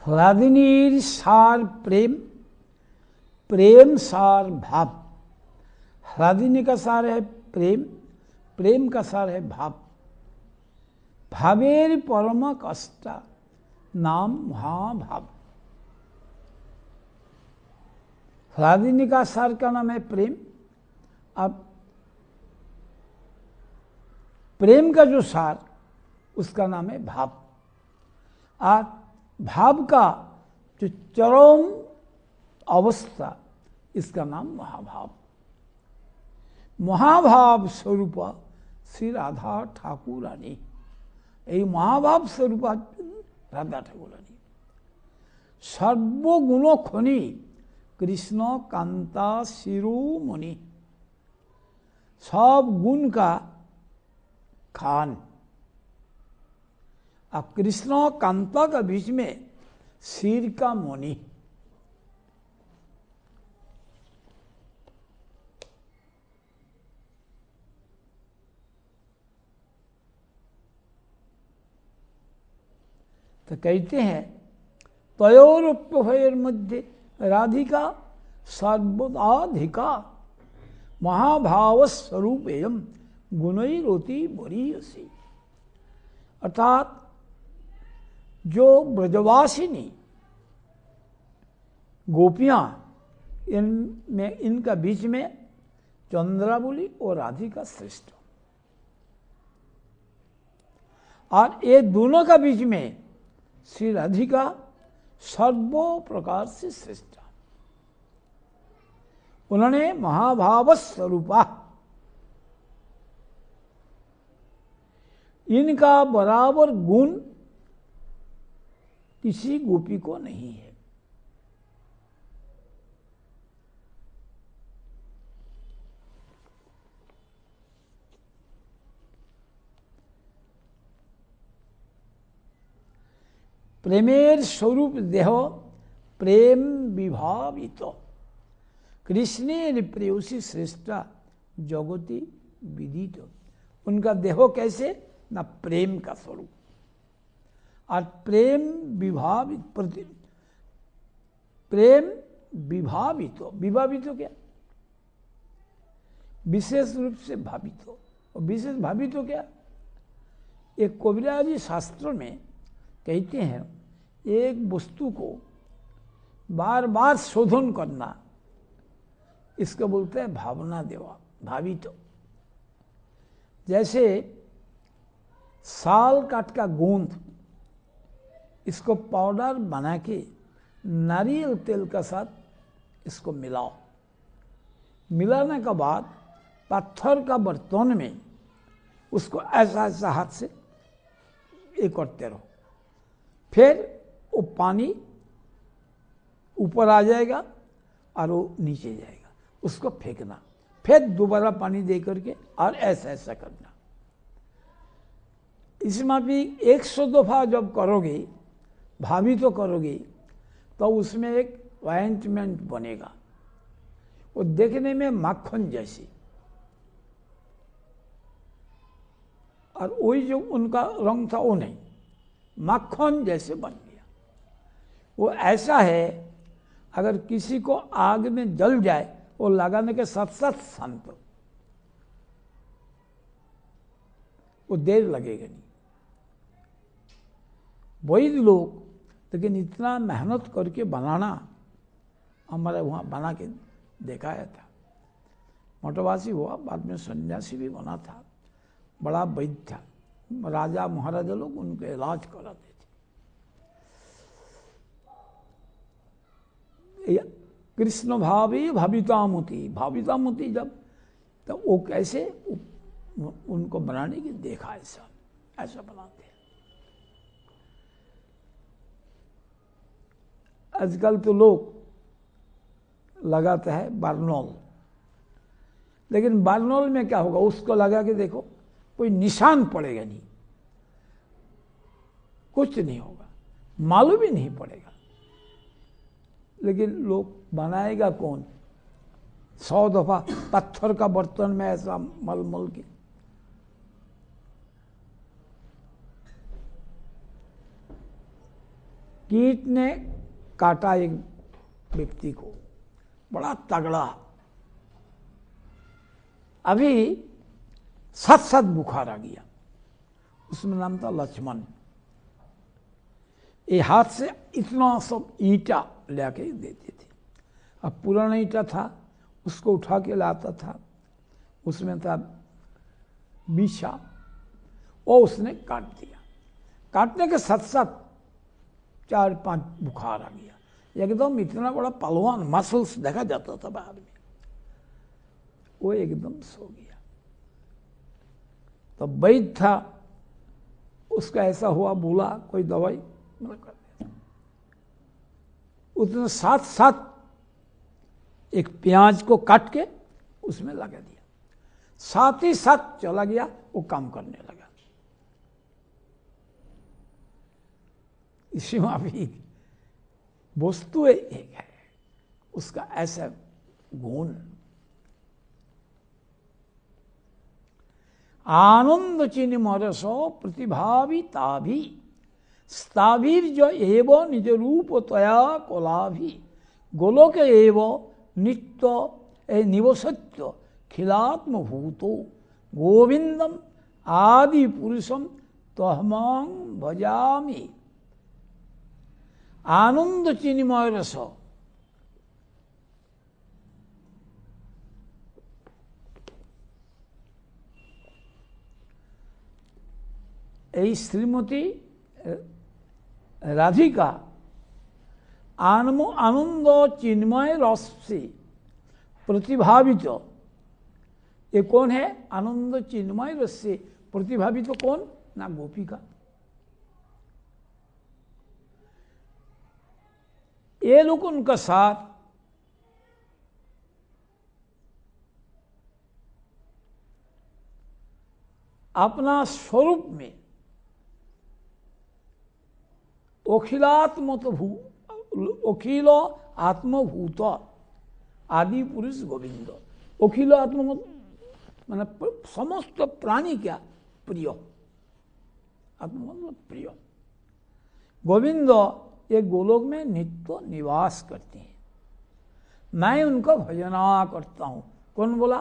ह्लादिनीर सार प्रेम, प्रेम सार भाव। ह्लादिनी का सार है प्रेम, प्रेम का सार है भाव। भावेर परम कष्टा नाम महाभाव। ह्लादिनी का सार का नाम है प्रेम, अब प्रेम का जो सार उसका नाम है भाव। और भाव का जो चरम अवस्था इसका नाम महाभाव। महाभाव स्वरूपा श्री राधा ठाकुरानी, यही महाभाव स्वरूपा राधा ठाकुरानी। सर्वगुण खनि कृष्ण कांता शिरोमणि, सब गुण का खान। अब कृष्ण और कांता का बीच में सिर का मणि। तो कहते हैं तयोरुपभयर मध्य राधिका सर्वदाधिका महाभाव स्वरूप एवं गुणैरोति वरीयसी। अर्थात जो ब्रजवासिनी गोपियां इनमें, इनका बीच में चंद्रावली और राधिका श्रेष्ठ, और ये दोनों का बीच में श्री राधिका सर्व प्रकार से श्रेष्ठ। उन्होंने महाभाव स्वरूपा, इनका बराबर गुण किसी गोपी को नहीं है। प्रेमेर स्वरूप देह प्रेम विभावित कृष्णेर प्रेयसी श्रेष्ठा जगति विदित। उनका देह कैसे ना प्रेम का स्वरूप और प्रेम विभावित प्रेम विभावित हो। विभावित हो क्या? विशेष रूप से भावित हो। और विशेष भावित हो क्या? एक कबीराजी शास्त्रों में कहते हैं एक वस्तु को बार बार शोधन करना, इसको बोलते हैं भावना देवा, भावित हो। जैसे साल काट का गोंद, इसको पाउडर बना के नारियल तेल का साथ इसको मिलाओ। मिलाने के बाद पत्थर का बर्तन में उसको ऐसा ऐसा हाथ से ये करते रहो, फिर वो पानी ऊपर आ जाएगा और वो नीचे जाएगा, उसको फेंकना, फिर दोबारा पानी दे करके और ऐसा ऐसा करना। इसमें भी 100 दफा जब करोगे, भाभी तो करोगे, तो उसमें एक ऑइंटमेंट बनेगा, वो देखने में माखन जैसी, और वही जो उनका रंग था वो नहीं, माखन जैसे बन गया। वो ऐसा है अगर किसी को आग में जल जाए, वो लगाने के साथ साथ शांत हो, वो देर लगेगा नहीं। वही लोग लेकिन इतना मेहनत करके बनाना, हमारे वहाँ बना के दिखाया था। मोटवासी हुआ, बाद में सन्यासी भी बना था, बड़ा वैद्य था। राजा महाराजा लोग उनके इलाज कराते थे। कृष्ण भावी भावितामुति, भावितामुति जब, तो वो कैसे उनको बनाने की देखा, ऐसा ऐसा बनाते हैं। आजकल तो लोग लगाते हैं बार्नोल, लेकिन बार्नोल में क्या होगा, उसको लगा के देखो, कोई निशान पड़ेगा नहीं, कुछ नहीं होगा, मालूम ही नहीं पड़ेगा। लेकिन लोग बनाएगा कौन? 100 दफा पत्थर का बर्तन में ऐसा मल मल के। कीट ने काटा एक व्यक्ति को, बड़ा तगड़ा, अभी 7 बुखार आ गया। उसमें नाम था लक्ष्मण। ये हाथ से इतना सब ईंटा लेके देते थे। अब पुराना ईंटा था, उसको उठा के लाता था, उसमें था बीछा, वो उसने काट दिया। काटने के साथ साथ 4-5 बुखार आ गया। एकदम इतना बड़ा पहलवान, मसल्स देखा जाता था बाहर में, वो एकदम सो गया। तो वैद्य था, उसका ऐसा हुआ, बोला कोई दवाई मतलब कर दिया। उसने साथ एक प्याज को काट के उसमें लगा दिया, साथ ही साथ चला गया, वो काम करने लगा। इसी में भी वस्तु एक है, उसका ऐसा गुण। आनंद चिन्मरस प्रतिभाविताभि स्ताभिर जो एव निज रूप तया कोलाभि गोलोक एव नित्य निवसत्य खिलात्म भूतो गोविंदम आदि पुरुषम तहमां भजामि। आनंद चिन्मय रस, श्रीमती राधिका आनंद चिन्मय रस से प्रतिभावित। ये कौन है? आनंद चिन्मय रस से प्रतिभावित कौन? ना गोपिका। ये लोग उनका साथ अपना स्वरूप में अखिल आत्मभूत आदि पुरुष गोविंद। अखिल आत्मभूत माने समस्त प्राणी क्या प्रिय, आत्म प्रिय। गोविंद ये गोलोक में नित्य निवास करते हैं, मैं उनका भजना करता हूं। कौन बोला?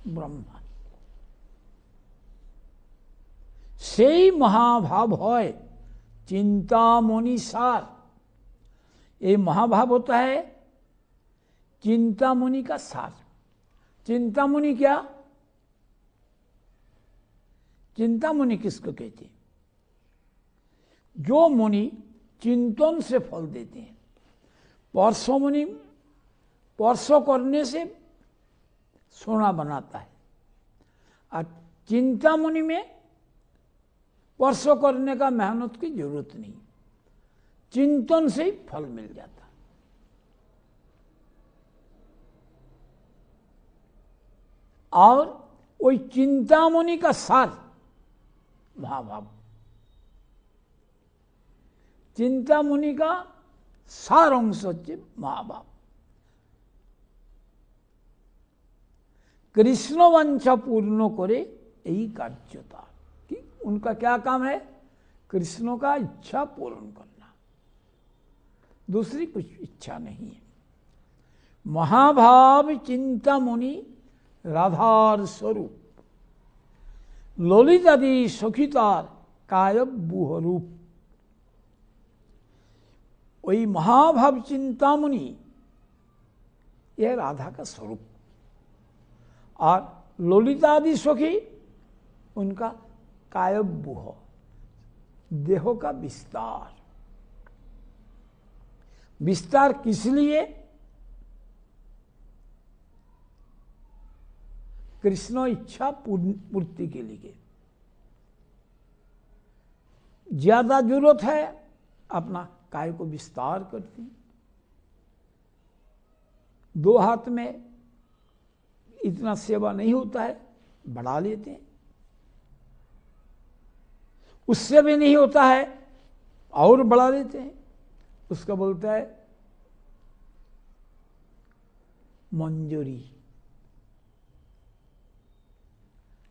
ब्रह्मा। से ही महाभाव है चिंतामणि सार। ये महाभाव होता है चिंतामणि का सार। चिंतामणि क्या? चिंतामणि किसको कहते हैं? जो मुनि चिंतन से फल देते हैं। परसों मुनि परसों करने से सोना बनाता है, और चिंतामणि में परसों करने का मेहनत की जरूरत नहीं, चिंतन से ही फल मिल जाता। और वही चिंतामणि का सार महाभाव, चिंतामणि का सार अंश होच्छे महाभाव। कृष्ण वांछा पूर्ण करे यही कार्यता कि उनका क्या काम है? कृष्ण का इच्छा पूर्ण करना, दूसरी कुछ इच्छा नहीं है। महाभाव चिंतामणि राधार स्वरूप, ललित आदि सखितार कायबूह रूप। वही महाभाव चिंतामणि यह राधा का स्वरूप, और ललितादि सखी उनका कायबूह, देहों का विस्तार। विस्तार किस लिए? कृष्ण इच्छा पूर्ति के लिए। ज्यादा जरूरत है अपना काय को विस्तार करती, दो हाथ में इतना सेवा नहीं होता है, बढ़ा लेते हैं। उससे भी नहीं होता है और बढ़ा लेते हैं। उसका बोलता है मंजूरी,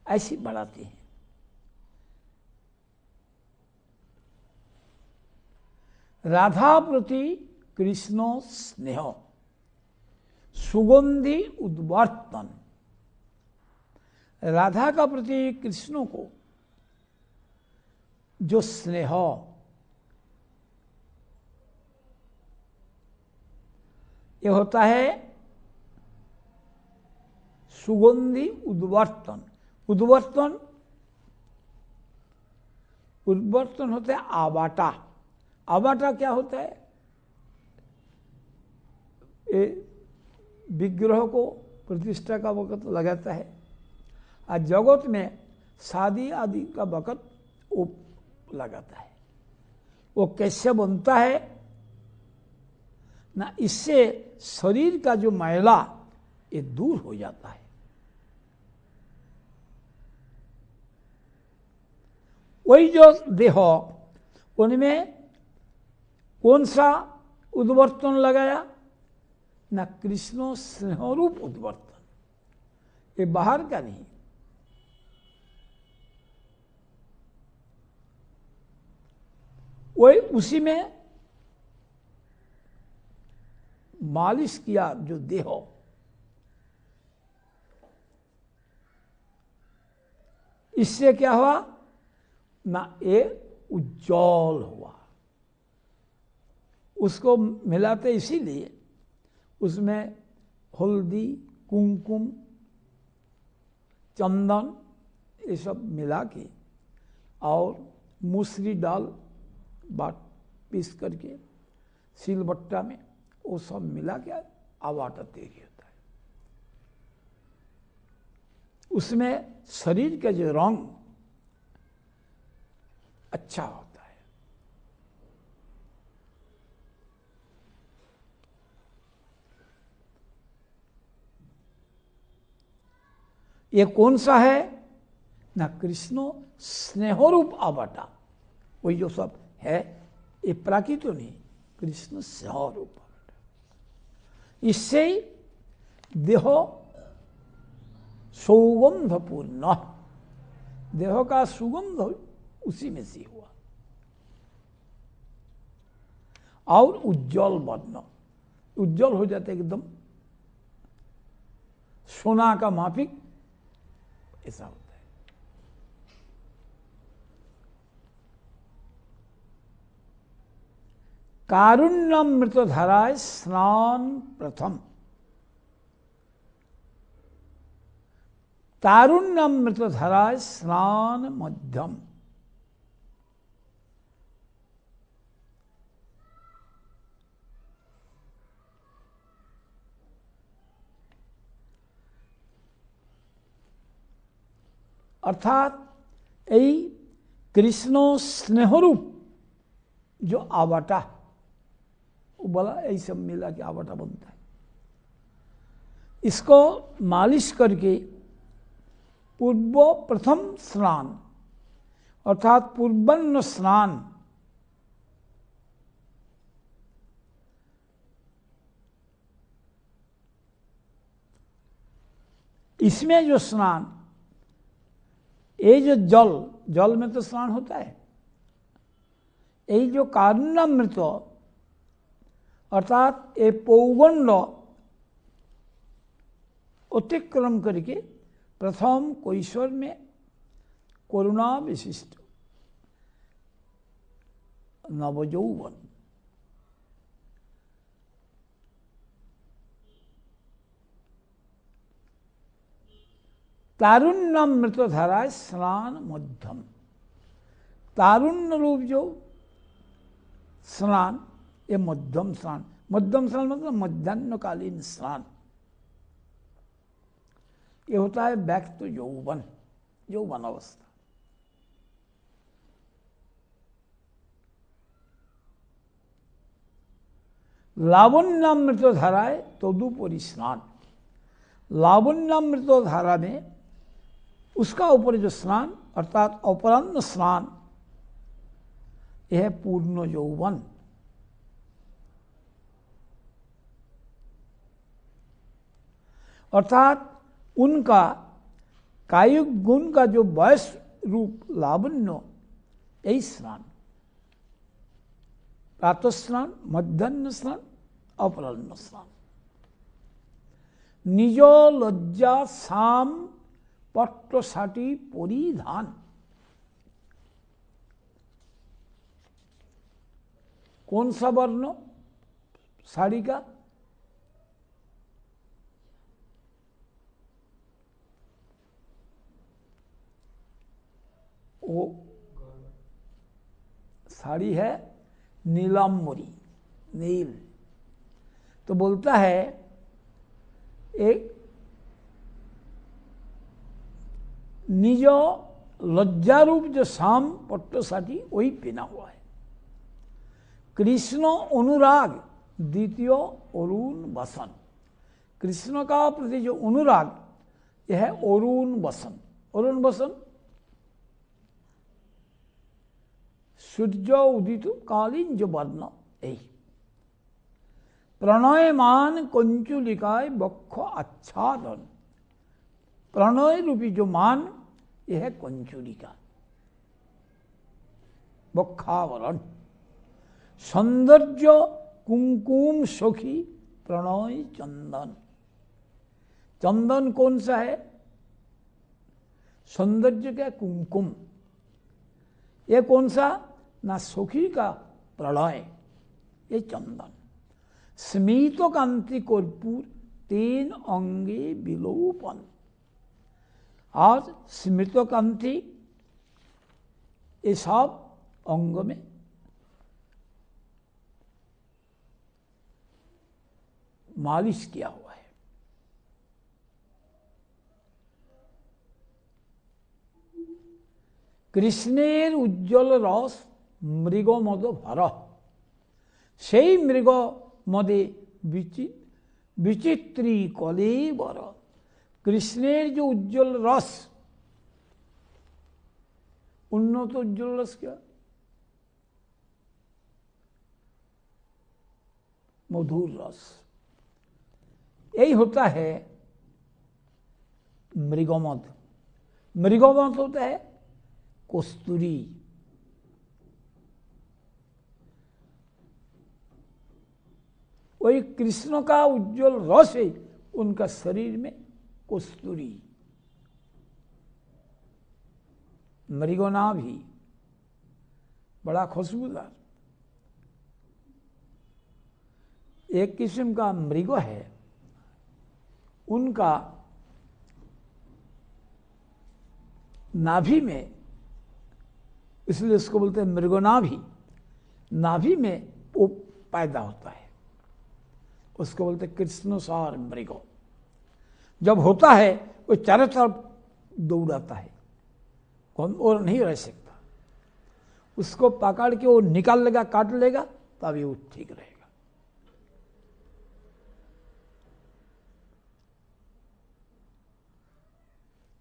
ऐसी बढ़ाते हैं। राधा प्रति कृष्ण स्नेह, सुगंधि उद्वर्तन। राधा का प्रति कृष्ण को जो स्नेह, ये होता है सुगंधि उद्वर्तन। उद्वर्तन उद्वर्तन होता है आवाटा। आवाटा क्या होता है? ये विग्रह को प्रतिष्ठा का वक़्त लगाता है, और जगत में शादी आदि का वक़्त वो लगाता है। वो कैसे बनता है ना, इससे शरीर का जो मैला ये दूर हो जाता है। वही जो देह, उनमें कौन सा उद्वर्तन लगाया ना? कृष्ण स्नेहरूप उद्वर्तन। ये बाहर का नहीं, वही उसी में मालिश किया जो देह, इससे क्या हुआ ना? ये उज्जवल हुआ। उसको मिलाते इसीलिए उसमें हल्दी, कुमकुम, चंदन ये सब मिला के और मूसली डाल बाट पीस करके सिलबट्टा में वो सब मिला के आवाटा तैयार होता है। उसमें शरीर का जो रंग अच्छा होता है। ये कौन सा है ना? कृष्ण स्नेहरूप आवाटा, वही जो सब है, ये प्राकृत नहीं, कृष्ण स्वरूप। इससे देह सौगंधपूर्ण, देह का सुगंध उसी में से हुआ। और उज्जवल वर्ण, उज्जवल हो जाते एकदम सोना का माफिक, ऐसा होता है। कारुण्यमृत धाराय स्नान प्रथम, तारुण्यमृत धाराय स्नान मध्यम, अर्थात यही कृष्ण स्नेहरूप जो आवाटा, वो बोला यही सब मिला के आवाटा बनता है। इसको मालिश करके पूर्व प्रथम स्नान अर्थात पूर्वन्न स्नान, इसमें जो स्नान, ये जो जल, जल में तो स्नान होता है, यही जो कारुण्यमृत अर्थात ये पौगंड अतिक्रम करके प्रथम कैशोर में करुणा विशिष्ट नवयौवन, तारुण्यमृत धारा स्नान मध्यम, तारुण्य रूप जो स्नान, ये मध्यम स्नान, मध्यम स्नान मतलब मध्याह्नकालीन स्नान, ये होता है व्यक्त यौवन, यौवन अवस्था। लावण्यामृत धाराए तदुपरि स्नान, लावण्यामृत धारा में उसका ऊपर जो स्नान अर्थात अपराह्न स्नान, यह पूर्ण यौवन। अर्थात उनका कायिक गुण का जो वयस रूप लावण्य, यही स्नान, प्रातः स्नान, मध्याह्न स्नान, अपराह्न स्नान। निज लज्जा साम पट्टसाटी परिधान, कौन सा वर्ण साड़ी का? वो साड़ी है नीलाम्बरी, नील। तो बोलता है एक निज लज्जारूप जो शाम पट्टसाटी वही पहना हुआ है। कृष्ण अनुराग द्वितीय अरुण वसन, कृष्ण का प्रति जो अनुराग यह है अरुण वसन। अरुण वसन सूर्य उदित कालीन जो वर्ण, यही प्रणयमान कंचुलिकाय वक्ष आच्छादन, प्रणय रूपी जो मान यह है कंचुलिका, वक्षावरण। सौंदर्य कुमकुम सखी प्रणय चंदन, चंदन कौन सा है? सौंदर्य का कुमकुम, ये कौन सा? ना सखी का प्रणय, ये चंदन। स्मित कांति कर्पूर तीन अंगे विलोपन, आज स्मित कांति ये सब अंग में मालिश किया हुआ है। कृष्णेर उज्ज्वल रस मृग मद भर, সেই মৃগ মদে विचित्री कलेवर। कृष्णेर जो उज्ज्वल रस, उन्नत उज्ज्वल रस क्या? मधुर रस। यही होता है मृगमद। मृगमद होता है कस्तूरी। वही कृष्ण का उज्जवल रस है उनका शरीर में कस्तूरी। मृगनाभि बड़ा खुशबूदार। एक किस्म का मृग है, उनका नाभि में, इसलिए उसको बोलते हैं मृगनाभि। नाभि में वो पैदा होता है, उसको बोलते हैं कृष्णसार मृग। जब होता है वो चारों तरफ दौड़ाता है, कौन और नहीं रह सकता। उसको पकड़ के वो निकाल लेगा, काट लेगा, तभी वो ठीक रहेगा।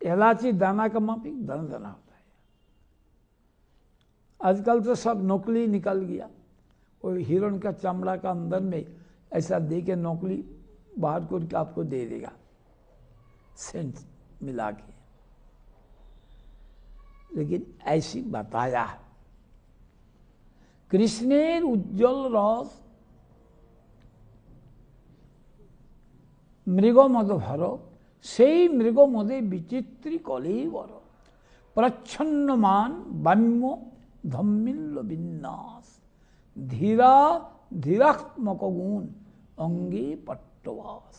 इलायची दाना का माफिक दाना दाना होता है। आजकल तो सब नकली निकल गया। वो हिरण का चमड़ा का अंदर में ऐसा दे के नकली बाहर करके आपको दे देगा, सेंट मिला के। लेकिन ऐसी बताया कृष्णेर उज्जवल रस मृगमद भर, সেই মৃগমদে বিচিত্রী কলেবর প্রচ্ছন্নমান বাম্য ধম্মিল্ল বিন্যাস ধীরা ধীরাত্মক গুণ অঙ্গে পট্টবাস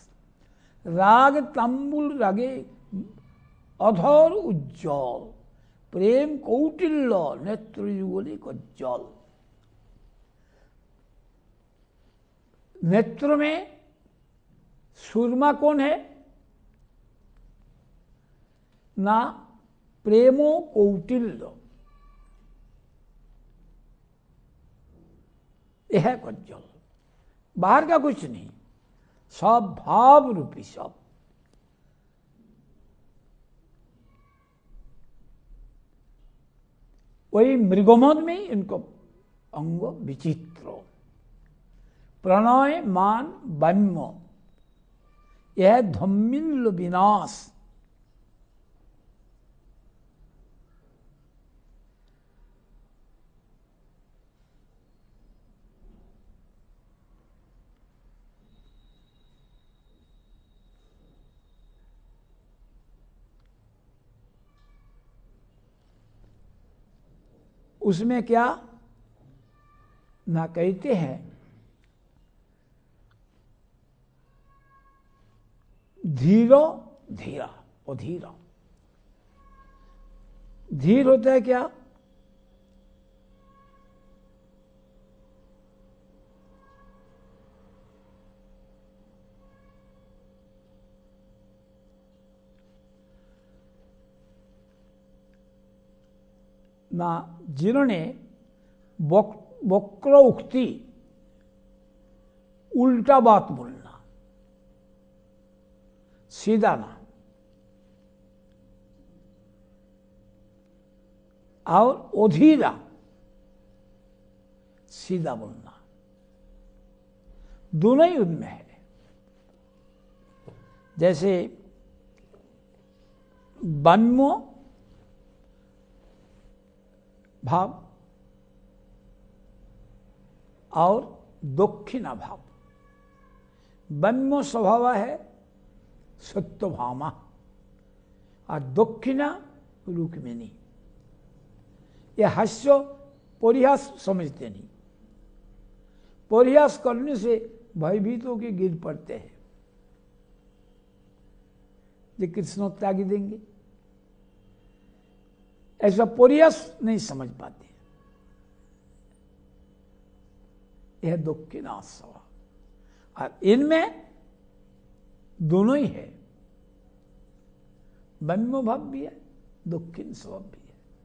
রাগ তাম্বুল রাগে অধর উজ্জ্বল প্রেম কৌটিল্য নেত্রযুগলে কজ্জ্বল। नेत्र में सुरमा कौन है? ना प्रेमो कौटिल्य, यह है कज्जल। बाहर का कुछ नहीं, सब भाव रूपी सब। वही मृगमद में इनको अंग विचित्र प्रणय मान बाम्य, यह धम्मिल्ल विनाश। उसमें क्या ना कहते हैं, धीरो धीरा और धीरा। धीर होता है क्या? ना जिन्होंने वक्र उक्ति, उल्टा बात बोलना, सीधा ना। और अधीरा, सीधा बोलना, दोनों ही उनमें है। जैसे बाम्य भाव और दक्षिणा भाव। बाम्य स्वभाव है सत्यभामा और दक्षिणा रुक्मिणी। ये हास्य परिहास समझते नहीं, परिहास करने से भयभीत होकर गिर पड़ते हैं। ये कृष्ण त्यागी देंगे, ऐसा परिहास नहीं समझ पाते। यह दक्षिणा स्वभाव, और इनमें दोनों ही है, बाम्य भाव भी है, दक्षिण स्वभाव भी।